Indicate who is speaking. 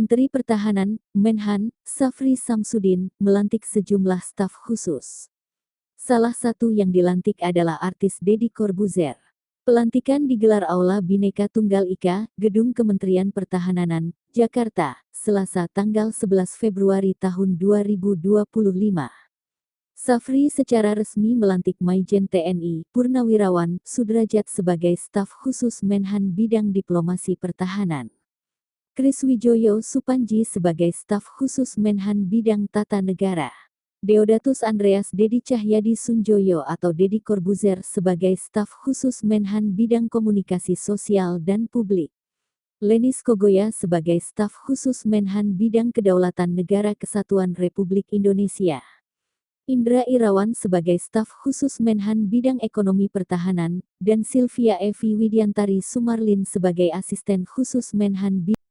Speaker 1: Menteri Pertahanan, Menhan, Syafri Samsudin, melantik sejumlah staf khusus. Salah satu yang dilantik adalah artis Deddy Corbuzier. Pelantikan digelar Aula Bhinneka Tunggal Ika, Gedung Kementerian Pertahanan, Jakarta, Selasa tanggal 11 Februari tahun 2025. Syafri secara resmi melantik Maijen TNI, Purnawirawan, Sudrajat sebagai staf khusus Menhan Bidang Diplomasi Pertahanan. Kris Wijoyo Supanji sebagai staf khusus Menhan Bidang Tata Negara. Deodatus Andreas Dedi Cahyadi Sunjoyo atau Deddy Corbuzier sebagai staf khusus Menhan Bidang Komunikasi Sosial dan Publik. Lenis Kogoya sebagai staf khusus Menhan Bidang Kedaulatan Negara Kesatuan Republik Indonesia. Indra Irawan sebagai staf khusus Menhan Bidang Ekonomi Pertahanan, dan Sylvia Evi Widiantari Sumarlin sebagai asisten khusus Menhan Bidang